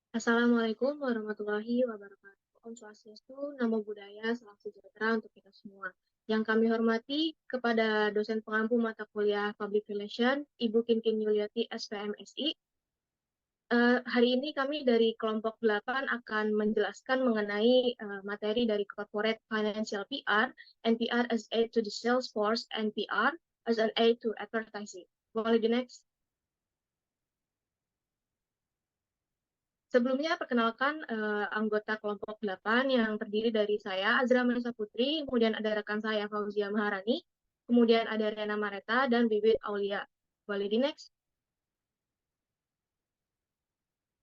Assalamualaikum warahmatullahi wabarakatuh. Om Swastiastu, Namo Buddhaya, Salam sejahtera untuk kita semua. Yang kami hormati kepada dosen pengampu mata kuliah Public Relation, Ibu Kinkin Yuliati, SPMSI. Hari ini kami dari kelompok 8 akan menjelaskan mengenai materi dari Corporate Financial PR, NPR as aid to the sales force, NPR as an aid to advertising. Boleh di next? Sebelumnya, perkenalkan anggota kelompok 8 yang terdiri dari saya, Azra Manisa Putri, kemudian ada rekan saya, Fauzia Maharani, kemudian ada Rena Mareta, dan Bibit Aulia. Boleh di next?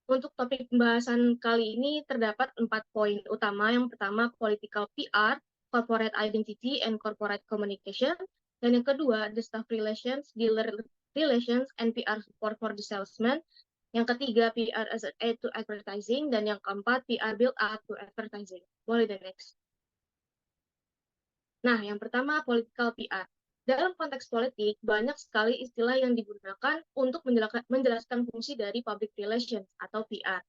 Untuk topik pembahasan kali ini terdapat 4 poin utama. Yang pertama, political PR, corporate identity, and corporate communication. Dan yang kedua, the staff relations, dealer relations, and PR support for the salesman. Yang ketiga, PR as an aid to advertising. Dan yang keempat, PR build up to advertising. Boleh the next. Nah, yang pertama, political PR. Dalam konteks politik, banyak sekali istilah yang digunakan untuk menjelaskan fungsi dari public relations atau PR.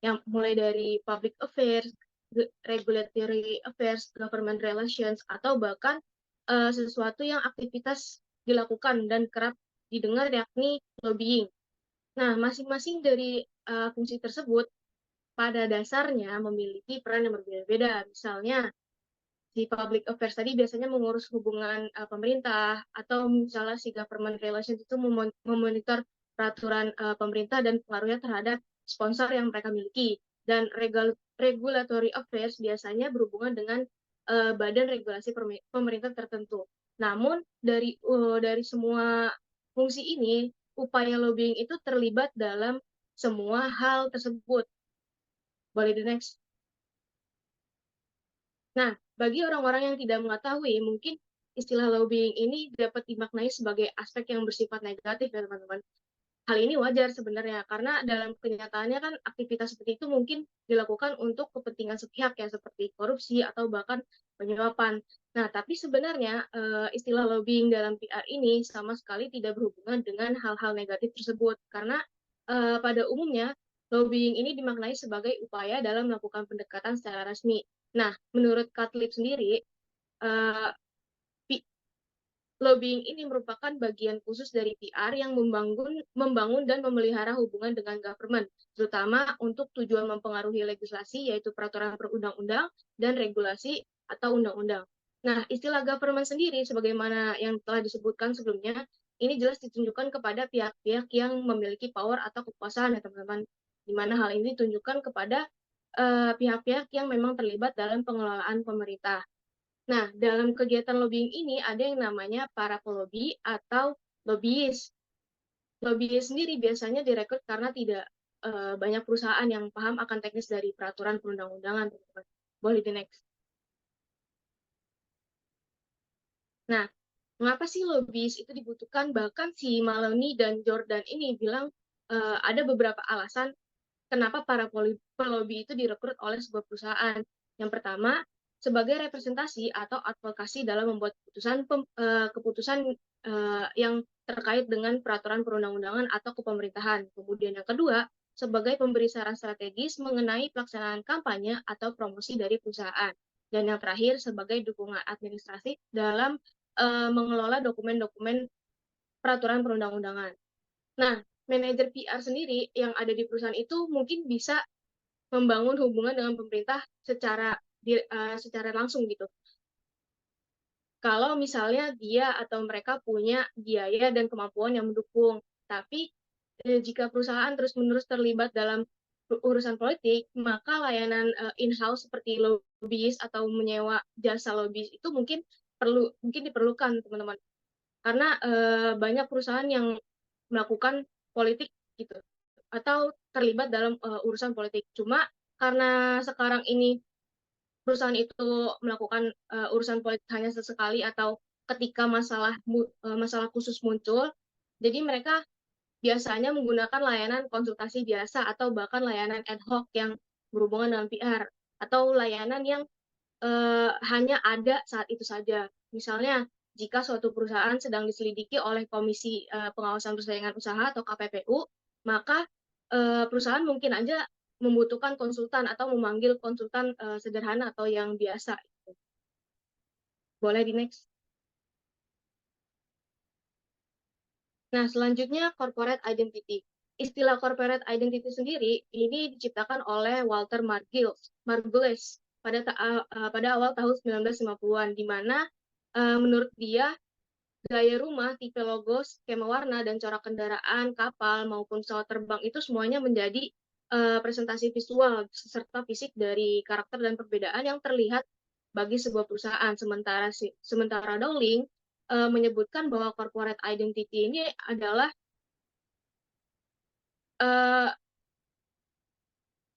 Yang mulai dari public affairs, regulatory affairs, government relations, atau bahkan sesuatu yang aktivitas dilakukan dan kerap didengar yakni lobbying. Nah, masing-masing dari fungsi tersebut pada dasarnya memiliki peran yang berbeda-beda. Misalnya, si public affairs tadi biasanya mengurus hubungan pemerintah, atau misalnya si government relations itu memonitor peraturan pemerintah dan pengaruhnya terhadap sponsor yang mereka miliki. Dan regulatory affairs biasanya berhubungan dengan badan regulasi pemerintah tertentu. Namun dari semua fungsi ini, upaya lobbying itu terlibat dalam semua hal tersebut. Boleh di next. Nah, bagi orang-orang yang tidak mengetahui, mungkin istilah lobbying ini dapat dimaknai sebagai aspek yang bersifat negatif ya teman-teman. Hal ini wajar sebenarnya, karena dalam kenyataannya kan aktivitas seperti itu mungkin dilakukan untuk kepentingan sepihak ya, seperti korupsi atau bahkan penyuapan. Nah, tapi sebenarnya istilah lobbying dalam PR ini sama sekali tidak berhubungan dengan hal-hal negatif tersebut, karena pada umumnya lobbying ini dimaknai sebagai upaya dalam melakukan pendekatan secara resmi. Nah, menurut Katlib sendiri, uh, lobbying ini merupakan bagian khusus dari PR yang membangun dan memelihara hubungan dengan government, terutama untuk tujuan mempengaruhi legislasi, yaitu peraturan perundang-undang dan regulasi atau undang-undang. Nah, istilah government sendiri, sebagaimana yang telah disebutkan sebelumnya, ini jelas ditunjukkan kepada pihak-pihak yang memiliki power atau kekuasaan, ya teman-teman. Di mana hal ini ditunjukkan kepada pihak-pihak yang memang terlibat dalam pengelolaan pemerintah. Nah, dalam kegiatan lobbying ini ada yang namanya para pelobi atau lobbyist. Lobbyist sendiri biasanya direkrut karena tidak banyak perusahaan yang paham akan teknis dari peraturan perundang-undangan. Boleh di next. Nah, mengapa sih lobbyist itu dibutuhkan? Bahkan si Maloney dan Jordan ini bilang ada beberapa alasan kenapa para pelobi itu direkrut oleh sebuah perusahaan. Yang pertama, sebagai representasi atau advokasi dalam membuat keputusan yang terkait dengan peraturan perundang-undangan atau kepemerintahan. Kemudian yang kedua, sebagai pemberi saran strategis mengenai pelaksanaan kampanye atau promosi dari perusahaan. Dan yang terakhir, sebagai dukungan administrasi dalam mengelola dokumen-dokumen peraturan perundang-undangan. Nah, manajer PR sendiri yang ada di perusahaan itu mungkin bisa membangun hubungan dengan pemerintah secara langsung gitu. Kalau misalnya dia atau mereka punya biaya dan kemampuan yang mendukung, tapi jika perusahaan terus-menerus terlibat dalam urusan politik, maka layanan in-house seperti lobbyist atau menyewa jasa lobbyist itu mungkin diperlukan teman-teman, karena banyak perusahaan yang melakukan politik gitu atau terlibat dalam urusan politik. Cuma karena sekarang ini perusahaan itu melakukan urusan politik hanya sesekali atau ketika masalah khusus muncul, jadi mereka biasanya menggunakan layanan konsultasi biasa atau bahkan layanan ad hoc yang berhubungan dengan PR, atau layanan yang hanya ada saat itu saja. Misalnya, jika suatu perusahaan sedang diselidiki oleh Komisi Pengawasan Persaingan Usaha atau KPPU, maka perusahaan mungkin aja membutuhkan konsultan atau memanggil konsultan sederhana atau yang biasa. Boleh di next. Nah, selanjutnya corporate identity. Istilah corporate identity sendiri ini diciptakan oleh Walter Margulis pada awal tahun 1950-an, di mana menurut dia gaya rumah, tipe logo, skema warna, dan corak kendaraan, kapal, maupun pesawat terbang itu semuanya menjadi presentasi visual serta fisik dari karakter dan perbedaan yang terlihat bagi sebuah perusahaan. Sementara Dowling menyebutkan bahwa corporate identity ini adalah uh,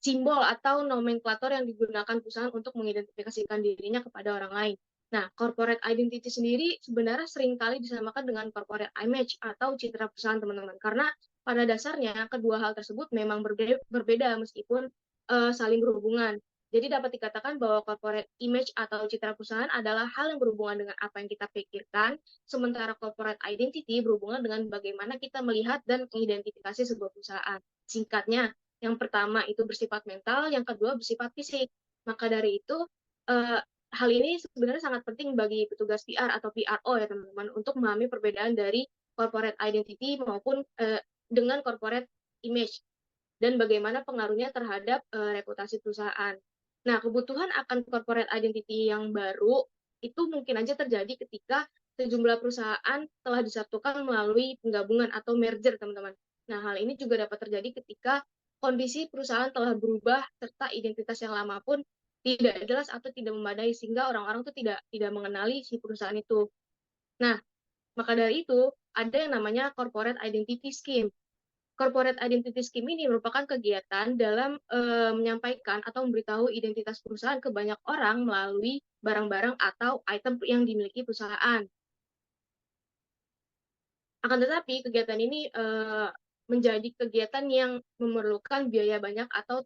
simbol atau nomenklatur yang digunakan perusahaan untuk mengidentifikasikan dirinya kepada orang lain. Nah, corporate identity sendiri sebenarnya seringkali disamakan dengan corporate image atau citra perusahaan, teman-teman. Karena pada dasarnya kedua hal tersebut memang berbeda meskipun saling berhubungan. Jadi dapat dikatakan bahwa corporate image atau citra perusahaan adalah hal yang berhubungan dengan apa yang kita pikirkan, sementara corporate identity berhubungan dengan bagaimana kita melihat dan mengidentifikasi sebuah perusahaan. Singkatnya, yang pertama itu bersifat mental, yang kedua bersifat fisik. Maka dari itu, hal ini sebenarnya sangat penting bagi petugas PR atau PRO ya teman-teman, untuk memahami perbedaan dari corporate identity maupun dengan corporate image, dan bagaimana pengaruhnya terhadap reputasi perusahaan. Nah, kebutuhan akan corporate identity yang baru itu mungkin aja terjadi ketika sejumlah perusahaan telah disatukan melalui penggabungan atau merger, teman-teman. Nah, hal ini juga dapat terjadi ketika kondisi perusahaan telah berubah serta identitas yang lama pun tidak jelas atau tidak memadai sehingga orang-orang tuh tidak mengenali si perusahaan itu. Nah, maka dari itu ada yang namanya corporate identity scheme. Corporate identity scheme ini merupakan kegiatan dalam menyampaikan atau memberitahu identitas perusahaan ke banyak orang melalui barang-barang atau item yang dimiliki perusahaan. Akan tetapi kegiatan ini menjadi kegiatan yang memerlukan biaya banyak atau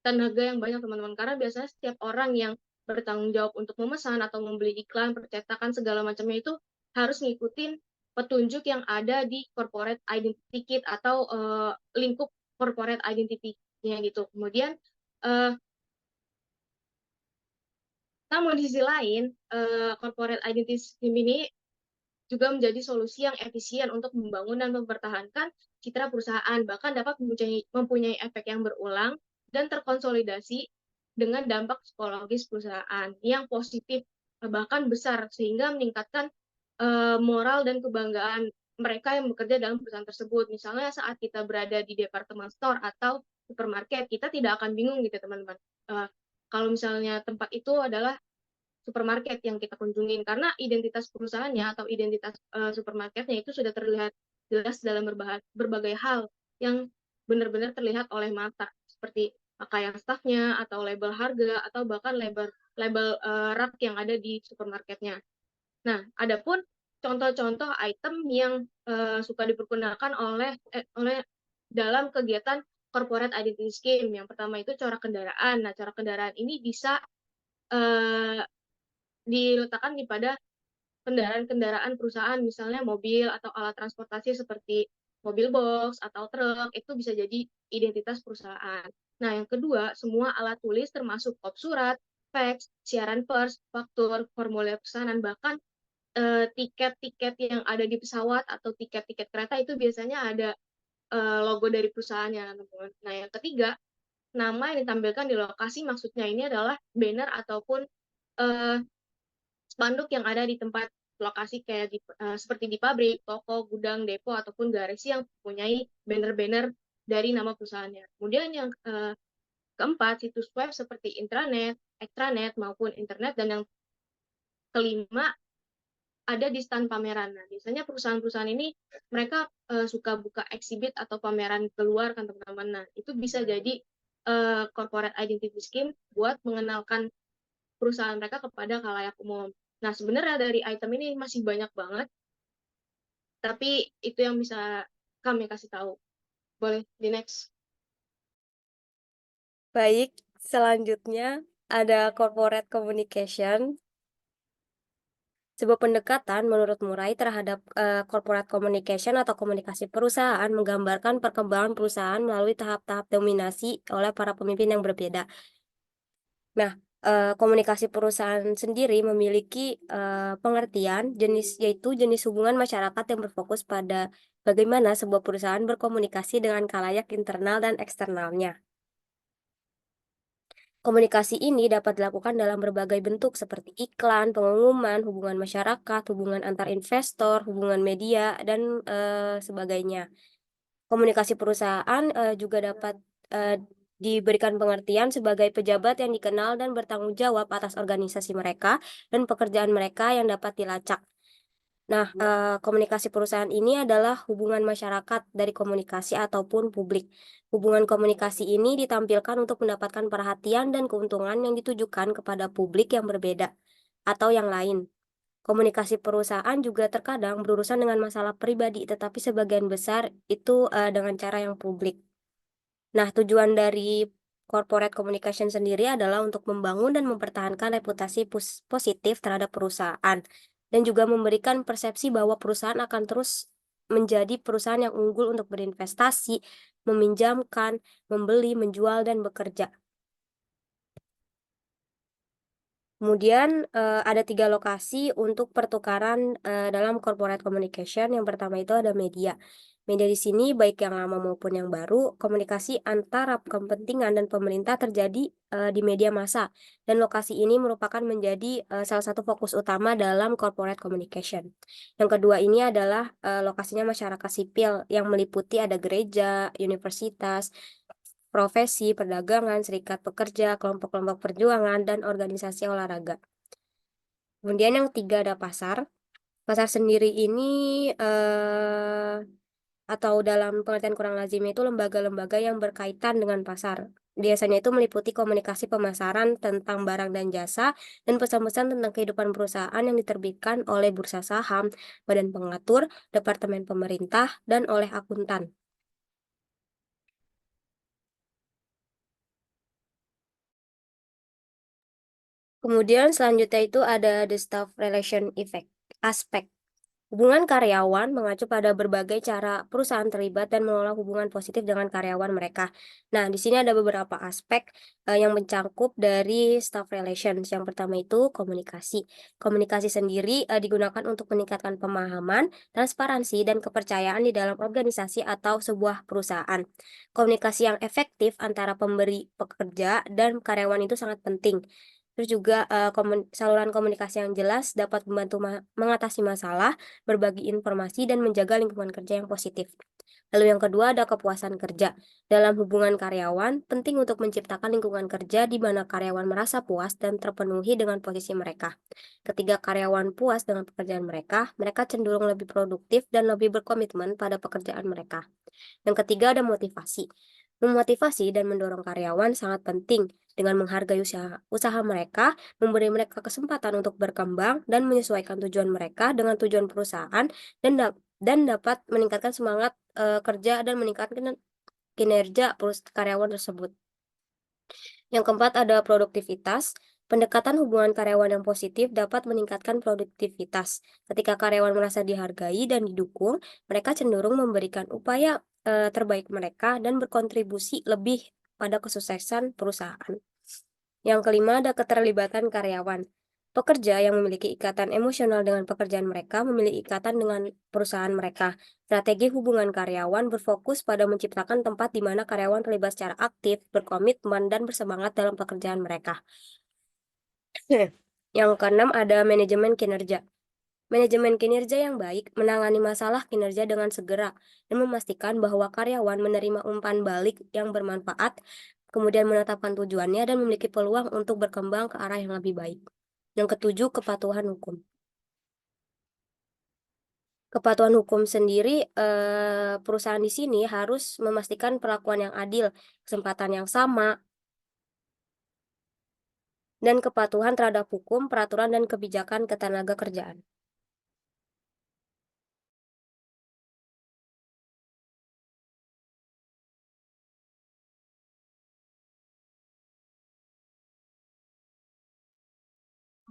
tenaga yang banyak, teman-teman, karena biasanya setiap orang yang bertanggung jawab untuk memesan atau membeli iklan, percetakan segala macamnya itu harus ngikutin petunjuk yang ada di corporate identity kit atau lingkup corporate identity-nya gitu. Kemudian namun di sisi lain corporate identity scheme ini juga menjadi solusi yang efisien untuk membangun dan mempertahankan citra perusahaan, bahkan dapat mempunyai efek yang berulang dan terkonsolidasi dengan dampak psikologis perusahaan yang positif, bahkan besar, sehingga meningkatkan moral dan kebanggaan mereka yang bekerja dalam perusahaan tersebut. Misalnya saat kita berada di department store atau supermarket, kita tidak akan bingung gitu teman-teman. Kalau misalnya tempat itu adalah supermarket yang kita kunjungin, karena identitas perusahaannya atau identitas supermarketnya itu sudah terlihat jelas dalam berbagai hal yang benar-benar terlihat oleh mata, seperti pakaian stafnya atau label harga atau bahkan label rak yang ada di supermarketnya. Nah, adapun contoh-contoh item yang suka dipergunakan oleh dalam kegiatan corporate identity scheme. Yang pertama itu corak kendaraan. Nah, corak kendaraan ini bisa diletakkan pada kendaraan-kendaraan perusahaan, misalnya mobil atau alat transportasi seperti mobil box atau truk, itu bisa jadi identitas perusahaan. Nah, yang kedua, semua alat tulis termasuk kop surat, fax, siaran pers, faktur, formulir pesanan, bahkan tiket-tiket yang ada di pesawat atau tiket-tiket kereta itu biasanya ada logo dari perusahaannya, teman-teman. Nah, yang ketiga, nama yang ditampilkan di lokasi, maksudnya ini adalah banner ataupun spanduk yang ada di tempat lokasi kayak seperti di pabrik, toko, gudang, depo, ataupun garasi yang mempunyai banner-banner dari nama perusahaannya. Kemudian yang keempat, situs web seperti intranet, extranet, maupun internet. Dan yang kelima, ada di stand pameran. Nah, biasanya perusahaan-perusahaan ini mereka suka buka exhibit atau pameran keluar kan teman-teman. Nah, itu bisa jadi corporate identity scheme buat mengenalkan perusahaan mereka kepada khalayak umum. Nah, sebenarnya dari item ini masih banyak banget, tapi itu yang bisa kami kasih tahu. Boleh di next. Baik, selanjutnya ada corporate communication. Sebuah pendekatan menurut Murai terhadap corporate communication atau komunikasi perusahaan menggambarkan perkembangan perusahaan melalui tahap-tahap dominasi oleh para pemimpin yang berbeda. Nah, komunikasi perusahaan sendiri memiliki pengertian yaitu jenis hubungan masyarakat yang berfokus pada bagaimana sebuah perusahaan berkomunikasi dengan khalayak internal dan eksternalnya. Komunikasi ini dapat dilakukan dalam berbagai bentuk seperti iklan, pengumuman, hubungan masyarakat, hubungan antar investor, hubungan media, dan sebagainya. Komunikasi perusahaan juga dapat diberikan pengertian sebagai pejabat yang dikenal dan bertanggung jawab atas organisasi mereka dan pekerjaan mereka yang dapat dilacak. Nah, komunikasi perusahaan ini adalah hubungan masyarakat dari komunikasi ataupun publik. Hubungan komunikasi ini ditampilkan untuk mendapatkan perhatian dan keuntungan yang ditujukan kepada publik yang berbeda atau yang lain. Komunikasi perusahaan juga terkadang berurusan dengan masalah pribadi, tetapi sebagian besar itu dengan cara yang publik. Nah, tujuan dari corporate communication sendiri adalah untuk membangun dan mempertahankan reputasi positif terhadap perusahaan dan juga memberikan persepsi bahwa perusahaan akan terus menjadi perusahaan yang unggul untuk berinvestasi, meminjamkan, membeli, menjual, dan bekerja. Kemudian ada 3 lokasi untuk pertukaran dalam corporate communication. Yang pertama itu ada media. Media di sini baik yang lama maupun yang baru, komunikasi antara kepentingan dan pemerintah terjadi di media massa. Dan lokasi ini merupakan menjadi salah satu fokus utama dalam corporate communication. Yang kedua ini adalah lokasinya masyarakat sipil yang meliputi ada gereja, universitas, profesi, perdagangan, serikat pekerja, kelompok-kelompok perjuangan, dan organisasi olahraga. Kemudian yang ketiga ada pasar. Pasar sendiri ini atau dalam pengertian kurang lazim itu lembaga-lembaga yang berkaitan dengan pasar. Biasanya itu meliputi komunikasi pemasaran tentang barang dan jasa dan pesan-pesan tentang kehidupan perusahaan yang diterbitkan oleh bursa saham, badan pengatur, departemen pemerintah, dan oleh akuntan. Kemudian selanjutnya itu ada the staff relation effect aspek. Hubungan karyawan mengacu pada berbagai cara perusahaan terlibat dan mengelola hubungan positif dengan karyawan mereka. Nah, di sini ada beberapa aspek yang mencangkup dari staff relations. Yang pertama itu komunikasi. Komunikasi sendiri digunakan untuk meningkatkan pemahaman, transparansi, dan kepercayaan di dalam organisasi atau sebuah perusahaan. Komunikasi yang efektif antara pemberi pekerja dan karyawan itu sangat penting. Terus juga saluran komunikasi yang jelas dapat membantu mengatasi masalah, berbagi informasi, dan menjaga lingkungan kerja yang positif. Lalu yang kedua ada kepuasan kerja. Dalam hubungan karyawan, penting untuk menciptakan lingkungan kerja di mana karyawan merasa puas dan terpenuhi dengan posisi mereka. Ketika karyawan puas dengan pekerjaan mereka, mereka cenderung lebih produktif dan lebih berkomitmen pada pekerjaan mereka. Yang ketiga ada motivasi. Memotivasi dan mendorong karyawan sangat penting dengan menghargai usaha mereka, memberi mereka kesempatan untuk berkembang dan menyesuaikan tujuan mereka dengan tujuan perusahaan dan dapat meningkatkan semangat kerja dan meningkatkan kinerja karyawan tersebut. Yang keempat ada produktivitas. Pendekatan hubungan karyawan yang positif dapat meningkatkan produktivitas. Ketika karyawan merasa dihargai dan didukung, mereka cenderung memberikan upaya terbaik mereka dan berkontribusi lebih pada kesuksesan perusahaan. Yang kelima ada keterlibatan karyawan. Pekerja yang memiliki ikatan emosional dengan pekerjaan mereka memiliki ikatan dengan perusahaan mereka. Strategi hubungan karyawan berfokus pada menciptakan tempat di mana karyawan terlibat secara aktif, berkomitmen, dan bersemangat dalam pekerjaan mereka. Yang keenam ada manajemen kinerja. Manajemen kinerja yang baik menangani masalah kinerja dengan segera dan memastikan bahwa karyawan menerima umpan balik yang bermanfaat, kemudian menetapkan tujuannya dan memiliki peluang untuk berkembang ke arah yang lebih baik. Yang ketujuh, kepatuhan hukum. Kepatuhan hukum sendiri, perusahaan di sini harus memastikan perlakuan yang adil, kesempatan yang sama, dan kepatuhan terhadap hukum, peraturan, dan kebijakan ketenaga kerjaan.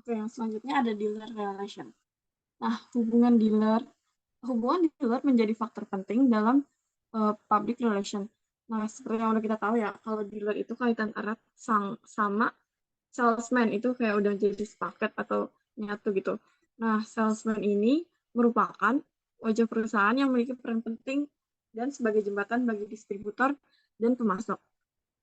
Oke, yang selanjutnya ada dealer relation. Nah, hubungan dealer menjadi faktor penting dalam public relation. Nah, seperti yang udah kita tahu ya, kalau dealer itu kaitan erat sama salesman, itu kayak udah jadi sepaket atau nyatu gitu. Nah, salesman ini merupakan wajah perusahaan yang memiliki peran penting dan sebagai jembatan bagi distributor dan pemasok.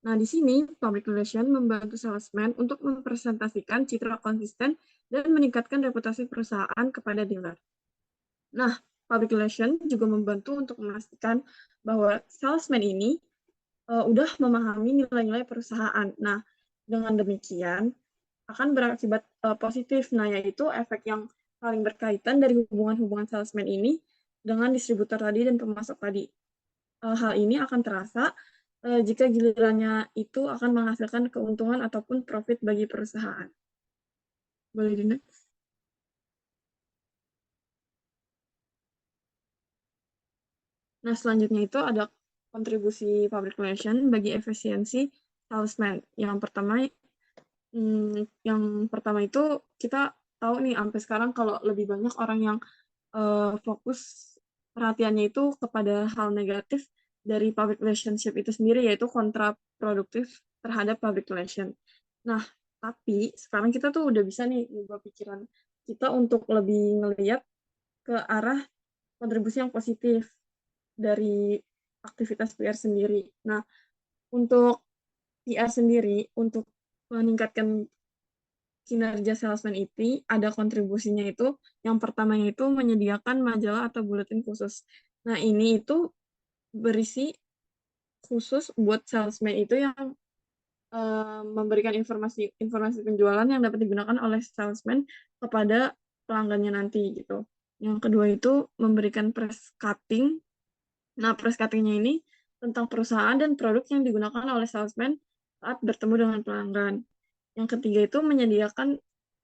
Nah, di sini public relation membantu salesman untuk mempresentasikan citra konsisten dan meningkatkan reputasi perusahaan kepada dealer. Nah, public relation juga membantu untuk memastikan bahwa salesman ini udah memahami nilai-nilai perusahaan. Nah, dengan demikian akan berakibat positif. Nah, yaitu efek yang paling berkaitan dari hubungan-hubungan salesman ini dengan distributor tadi dan pemasok tadi. Hal ini akan terasa jika gilirannya itu akan menghasilkan keuntungan ataupun profit bagi perusahaan. Boleh di next? Nah, selanjutnya itu ada kontribusi public relation bagi efisiensi salesman. Yang pertama itu kita tahu nih sampai sekarang kalau lebih banyak orang yang fokus perhatiannya itu kepada hal negatif dari public relationship itu sendiri, yaitu kontraproduktif terhadap public relation. Nah, tapi sekarang kita tuh udah bisa nih ubah pikiran kita untuk lebih ngelihat ke arah kontribusi yang positif dari aktivitas PR sendiri. Nah, untuk PR sendiri, untuk meningkatkan kinerja salesman itu ada kontribusinya itu. Yang pertamanya itu menyediakan majalah atau buletin khusus. Nah, ini itu berisi khusus buat salesman itu yang memberikan informasi penjualan yang dapat digunakan oleh salesman kepada pelanggannya nanti gitu. Yang kedua itu memberikan press cutting. Nah, press cuttingnya ini tentang perusahaan dan produk yang digunakan oleh salesman saat bertemu dengan pelanggan. Yang ketiga itu menyediakan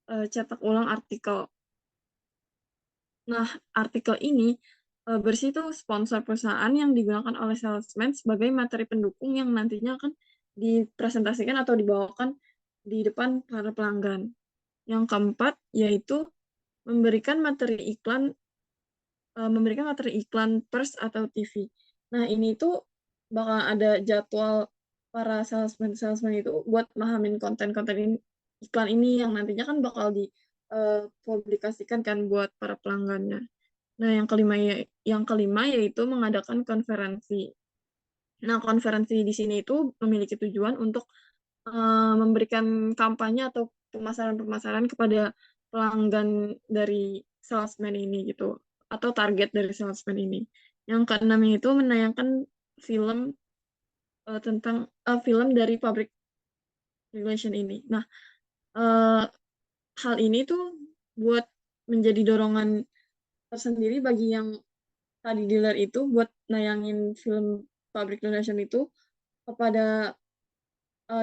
cetak ulang artikel. Nah, artikel ini berisi itu sponsor perusahaan yang digunakan oleh salesman sebagai materi pendukung yang nantinya akan dipresentasikan atau dibawakan di depan para pelanggan. Yang keempat yaitu memberikan materi iklan pers atau TV. Nah, ini tuh bakal ada jadwal para salesman itu buat mahamin konten-konten iklan ini yang nantinya kan bakal dipublikasikan kan buat para pelanggannya. Nah, yang kelima yaitu mengadakan konferensi. Nah, konferensi di sini itu memiliki tujuan untuk memberikan kampanye atau pemasaran-pemasaran kepada pelanggan dari salesman ini gitu, atau target dari salesman ini. Yang keenam itu menayangkan film film dari public relation ini. Nah, eh, hal ini tuh buat menjadi dorongan tersendiri bagi yang tadi dealer itu buat nayangin film public relation itu kepada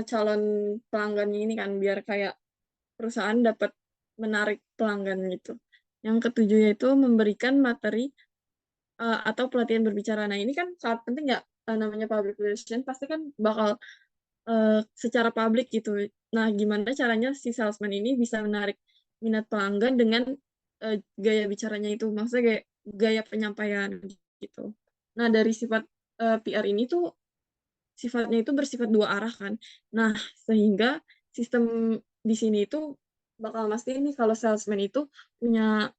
calon pelanggannya ini kan, biar kayak perusahaan dapat menarik pelanggan gitu. Yang ketujuh yaitu memberikan materi atau pelatihan berbicara. Nah, ini kan sangat penting nggak, namanya public relation pasti kan bakal secara publik gitu. Nah, gimana caranya si salesman ini bisa menarik minat pelanggan dengan gaya bicaranya itu, maksudnya gaya penyampaian gitu. Nah, dari sifat PR ini tuh sifatnya itu bersifat dua arah kan. Nah, sehingga sistem di sini itu bakal mastiin nih kalau salesman itu punya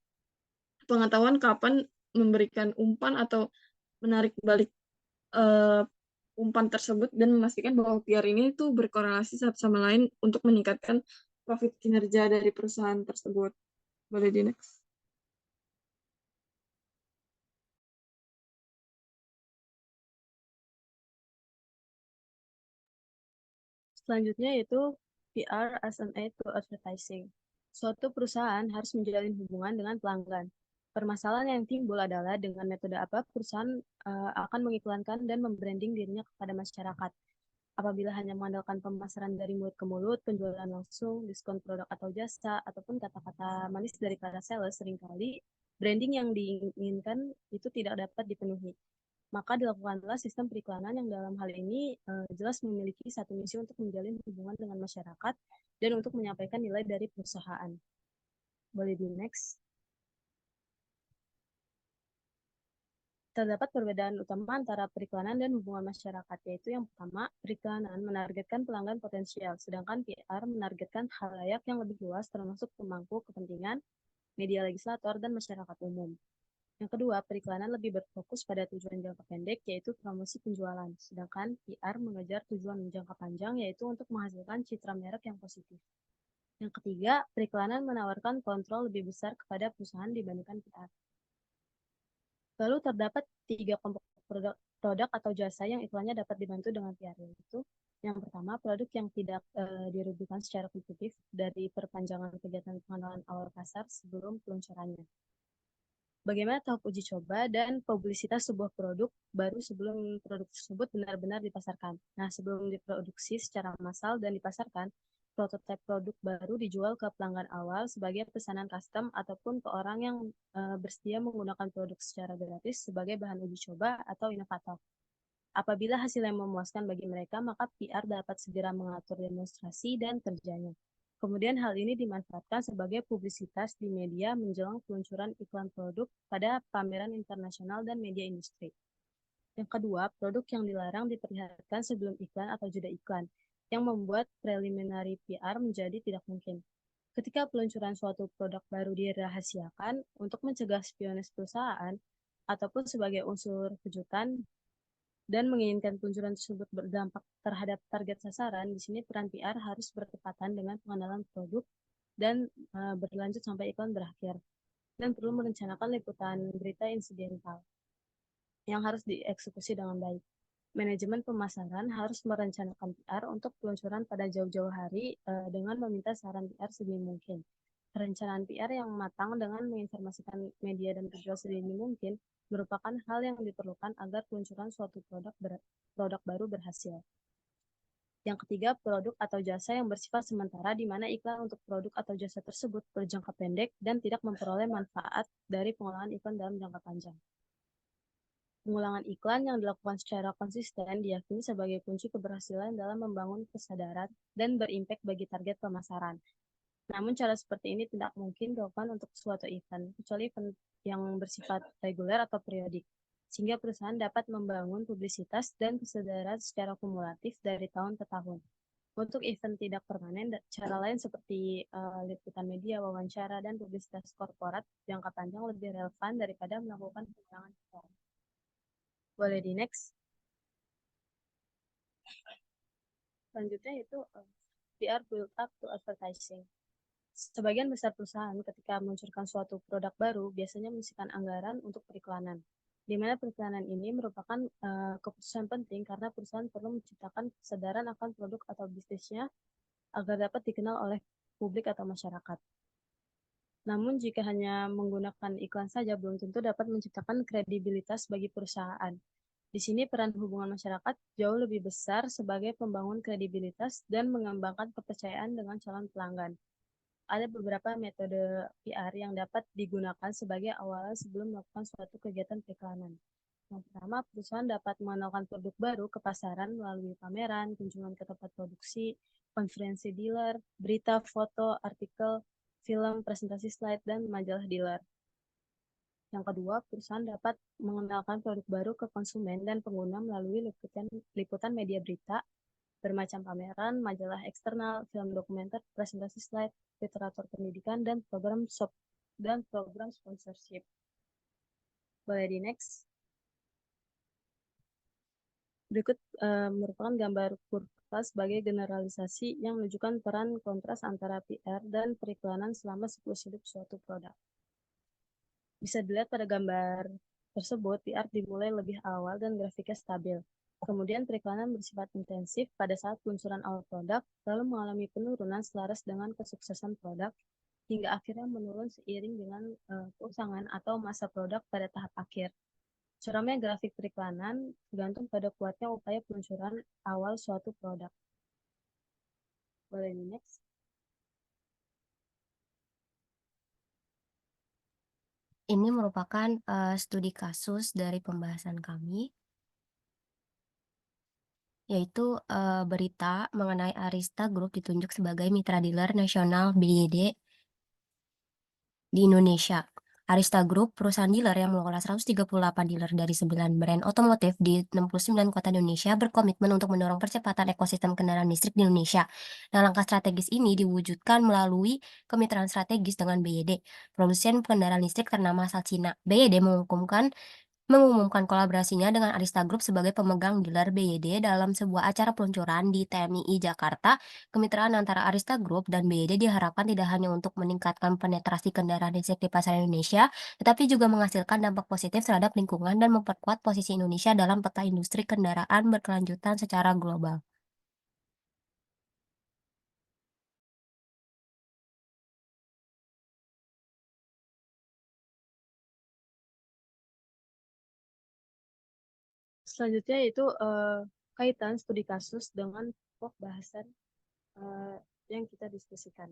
pengetahuan kapan memberikan umpan atau menarik balik eh, umpan tersebut dan memastikan bahwa PR ini itu berkorelasi satu sama lain untuk meningkatkan profit kinerja dari perusahaan tersebut. Boleh di next. Selanjutnya yaitu PR as an aid to advertising. Suatu perusahaan harus menjalin hubungan dengan pelanggan. Permasalahan yang timbul adalah dengan metode apa perusahaan akan mengiklankan dan membranding dirinya kepada masyarakat. Apabila hanya mengandalkan pemasaran dari mulut ke mulut, penjualan langsung, diskon produk atau jasa, ataupun kata-kata manis dari para sales, seringkali branding yang diinginkan itu tidak dapat dipenuhi. Maka dilakukanlah sistem periklanan yang dalam hal ini jelas memiliki satu misi untuk menjalin hubungan dengan masyarakat dan untuk menyampaikan nilai dari perusahaan. Boleh di next. Terdapat perbedaan utama antara periklanan dan hubungan masyarakat, yaitu yang pertama, periklanan menargetkan pelanggan potensial, sedangkan PR menargetkan khalayak yang lebih luas termasuk pemangku kepentingan, media legislator, dan masyarakat umum. Yang kedua, periklanan lebih berfokus pada tujuan jangka pendek, yaitu promosi penjualan, sedangkan PR mengejar tujuan jangka panjang, yaitu untuk menghasilkan citra merek yang positif. Yang ketiga, periklanan menawarkan kontrol lebih besar kepada perusahaan dibandingkan PR. Lalu terdapat 3 kelompok produk atau jasa yang iklannya dapat dibantu dengan PR, yaitu yang pertama, produk yang tidak dirugikan secara kompetitif dari perpanjangan kegiatan pengenalan awal pasar sebelum peluncurannya. Bagaimana tahap uji coba dan publisitas sebuah produk baru sebelum produk tersebut benar-benar dipasarkan. Nah, sebelum diproduksi secara massal dan dipasarkan, prototipe produk baru dijual ke pelanggan awal sebagai pesanan custom ataupun ke orang yang bersedia menggunakan produk secara gratis sebagai bahan uji coba atau inovator. Apabila hasilnya memuaskan bagi mereka, maka PR dapat segera mengatur demonstrasi dan kerjanya. Kemudian hal ini dimanfaatkan sebagai publisitas di media menjelang peluncuran iklan produk pada pameran internasional dan media industri. Yang kedua, produk yang dilarang diperlihatkan sebelum iklan atau jeda iklan, yang membuat preliminary PR menjadi tidak mungkin. Ketika peluncuran suatu produk baru dirahasiakan untuk mencegah spionase perusahaan ataupun sebagai unsur kejutan dan menginginkan peluncuran tersebut berdampak terhadap target sasaran, di sini peran PR harus bertepatan dengan pengenalan produk dan berlanjut sampai iklan berakhir. Dan perlu merencanakan liputan berita insidental yang harus dieksekusi dengan baik. Manajemen pemasaran harus merencanakan PR untuk peluncuran pada jauh-jauh hari dengan meminta saran PR sedini mungkin. Perencanaan PR yang matang dengan menginformasikan media dan penjual sedini mungkin merupakan hal yang diperlukan agar peluncuran suatu produk baru berhasil. Yang ketiga, produk atau jasa yang bersifat sementara di mana iklan untuk produk atau jasa tersebut berjangka pendek dan tidak memperoleh manfaat dari pengolahan iklan dalam jangka panjang. Pengulangan iklan yang dilakukan secara konsisten diyakini sebagai kunci keberhasilan dalam membangun kesadaran dan berimpact bagi target pemasaran. Namun cara seperti ini tidak mungkin dilakukan untuk suatu event, kecuali event yang bersifat reguler atau periodik, sehingga perusahaan dapat membangun publisitas dan kesadaran secara kumulatif dari tahun ke tahun. Untuk event tidak permanen, cara lain seperti liputan media, wawancara, dan publisitas korporat jangka panjang lebih relevan daripada melakukan pengulangan iklan. Boleh di next. Selanjutnya itu PR build up to advertising. Sebagian besar perusahaan ketika meluncurkan suatu produk baru biasanya menyisihkan anggaran untuk periklanan, di mana periklanan ini merupakan keputusan penting karena perusahaan perlu menciptakan kesadaran akan produk atau bisnisnya agar dapat dikenal oleh publik atau masyarakat. Namun jika hanya menggunakan iklan saja belum tentu dapat menciptakan kredibilitas bagi perusahaan. Di sini peran hubungan masyarakat jauh lebih besar sebagai pembangun kredibilitas dan mengembangkan kepercayaan dengan calon pelanggan. Ada beberapa metode PR yang dapat digunakan sebagai awalan sebelum melakukan suatu kegiatan periklanan. Yang pertama, perusahaan dapat mengenalkan produk baru ke pasaran melalui pameran, kunjungan ke tempat produksi, konferensi dealer, berita, foto, artikel, film, presentasi slide, dan majalah dealer. Yang kedua, perusahaan dapat mengenalkan produk baru ke konsumen dan pengguna melalui liputan media berita, bermacam pameran, majalah eksternal, film dokumenter, presentasi slide, literatur pendidikan, dan program sponsorship. Boleh di next. Berikut merupakan gambar kurva sebagai generalisasi yang menunjukkan peran kontras antara PR dan periklanan selama siklus hidup suatu produk. Bisa dilihat pada gambar tersebut, PR dimulai lebih awal dan grafiknya stabil. Kemudian periklanan bersifat intensif pada saat peluncuran awal produk, lalu mengalami penurunan selaras dengan kesuksesan produk, hingga akhirnya menurun seiring dengan keusangan atau masa produk pada tahap akhir. Curamnya grafik periklanan tergantung pada kuatnya upaya peluncuran awal suatu produk. Boleh di next. Ini merupakan studi kasus dari pembahasan kami, yaitu berita mengenai Arista Group ditunjuk sebagai mitra dealer nasional BYD di Indonesia. Arista Group, perusahaan dealer yang mengelola 138 dealer dari 9 brand otomotif di 69 kota di Indonesia, berkomitmen untuk mendorong percepatan ekosistem kendaraan listrik di Indonesia. Nah, langkah strategis ini diwujudkan melalui kemitraan strategis dengan BYD, produsen kendaraan listrik ternama asal Cina. BYD mengumumkan kolaborasinya dengan Arista Group sebagai pemegang dealer BYD dalam sebuah acara peluncuran di TMII Jakarta. Kemitraan antara Arista Group dan BYD diharapkan tidak hanya untuk meningkatkan penetrasi kendaraan listrik di pasar Indonesia, tetapi juga menghasilkan dampak positif terhadap lingkungan dan memperkuat posisi Indonesia dalam peta industri kendaraan berkelanjutan secara global. Selanjutnya yaitu kaitan studi kasus dengan pokok bahasan yang kita diskusikan.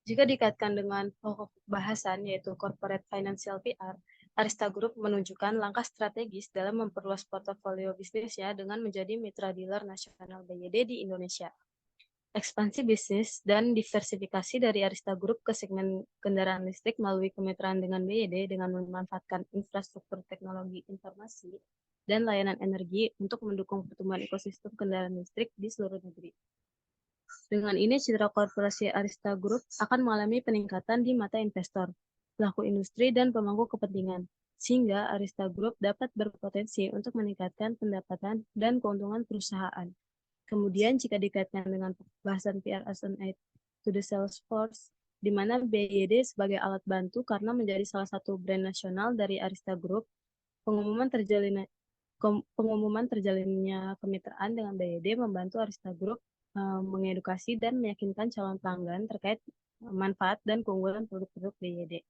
Jika dikaitkan dengan pokok bahasan yaitu corporate financial PR, Arista Group menunjukkan langkah strategis dalam memperluas portofolio bisnisnya dengan menjadi mitra dealer nasional BYD di Indonesia. Ekspansi bisnis dan diversifikasi dari Arista Group ke segmen kendaraan listrik melalui kemitraan dengan BYD dengan memanfaatkan infrastruktur teknologi informasi dan layanan energi untuk mendukung pertumbuhan ekosistem kendaraan listrik di seluruh negeri. Dengan ini, citra korporasi Arista Group akan mengalami peningkatan di mata investor, pelaku industri, dan pemangku kepentingan, sehingga Arista Group dapat berpotensi untuk meningkatkan pendapatan dan keuntungan perusahaan. Kemudian, jika dikaitkan dengan bahasan PR as an aid to the sales force, di mana BYD sebagai alat bantu karena menjadi salah satu brand nasional dari Arista Group, pengumuman terjalinnya kemitraan dengan BYD membantu Arista Group mengedukasi dan meyakinkan calon pelanggan terkait manfaat dan keunggulan produk-produk BYD.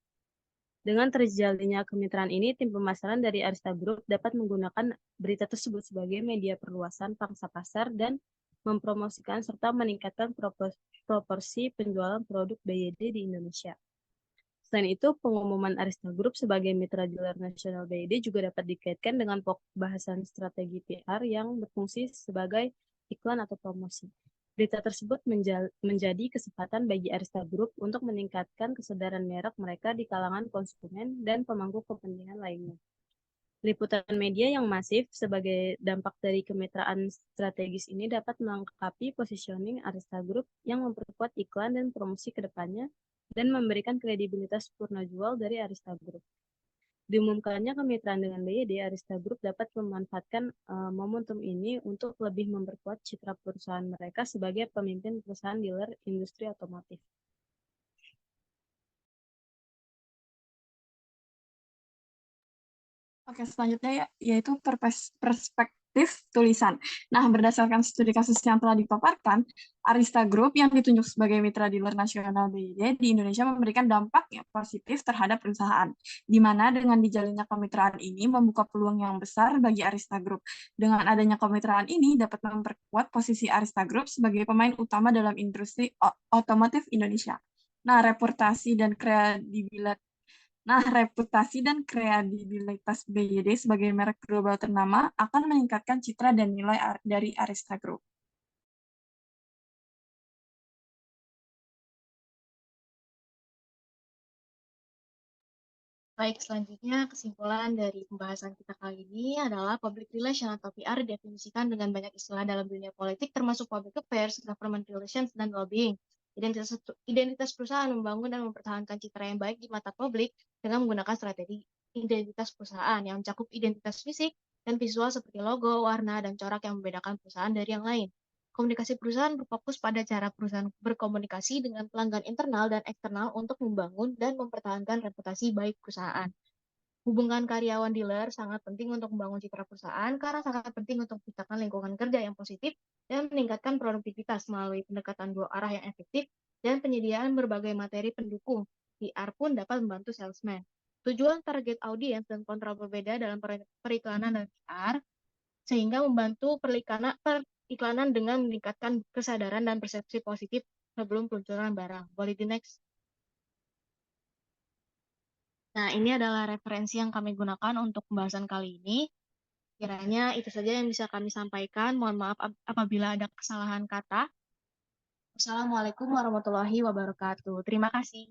Dengan terjalinnya kemitraan ini, tim pemasaran dari Arista Group dapat menggunakan berita tersebut sebagai media perluasan pangsa pasar dan mempromosikan serta meningkatkan proporsi penjualan produk BYD di Indonesia. Selain itu, pengumuman Arista Group sebagai mitra dealer nasional BYD juga dapat dikaitkan dengan bahasan strategi PR yang berfungsi sebagai iklan atau promosi. Berita tersebut menjadi kesempatan bagi Arista Group untuk meningkatkan kesadaran merek mereka di kalangan konsumen dan pemangku kepentingan lainnya. Liputan media yang masif sebagai dampak dari kemitraan strategis ini dapat melengkapi positioning Arista Group yang memperkuat iklan dan promosi ke depannya dan memberikan kredibilitas purna jual dari Arista Group. Diumumkannya kemitraan dengan BYD, Arista Group dapat memanfaatkan momentum ini untuk lebih memperkuat citra perusahaan mereka sebagai pemimpin perusahaan dealer industri otomotif. Oke, selanjutnya yaitu perspektif tulisan. Nah, berdasarkan studi kasus yang telah dipaparkan, Arista Group yang ditunjuk sebagai mitra dealer nasional BYD di Indonesia memberikan dampak yang positif terhadap perusahaan, di mana dengan dijalinnya kemitraan ini membuka peluang yang besar bagi Arista Group. Dengan adanya kemitraan ini dapat memperkuat posisi Arista Group sebagai pemain utama dalam industri otomotif Indonesia. Nah, reputasi dan kredibilitas BYD sebagai merek global ternama akan meningkatkan citra dan nilai dari Arista Group. Baik, selanjutnya kesimpulan dari pembahasan kita kali ini adalah public relation atau PR didefinisikan dengan banyak istilah dalam dunia politik termasuk public affairs, government relations, dan lobbying. Identitas perusahaan membangun dan mempertahankan citra yang baik di mata publik dengan menggunakan strategi identitas perusahaan yang mencakup identitas fisik dan visual seperti logo, warna, dan corak yang membedakan perusahaan dari yang lain. Komunikasi perusahaan berfokus pada cara perusahaan berkomunikasi dengan pelanggan internal dan eksternal untuk membangun dan mempertahankan reputasi baik perusahaan. Hubungan karyawan dealer sangat penting untuk membangun citra perusahaan karena sangat penting untuk menciptakan lingkungan kerja yang positif dan meningkatkan produktivitas melalui pendekatan dua arah yang efektif dan penyediaan berbagai materi pendukung. PR pun dapat membantu salesman. Tujuan target audiens dan kontrol berbeda dalam periklanan dan PR sehingga membantu periklanan dengan meningkatkan kesadaran dan persepsi positif sebelum peluncuran barang. Boleh di next. Nah, ini adalah referensi yang kami gunakan untuk pembahasan kali ini. Kiranya itu saja yang bisa kami sampaikan. Mohon maaf apabila ada kesalahan kata. Wassalamualaikum warahmatullahi wabarakatuh. Terima kasih.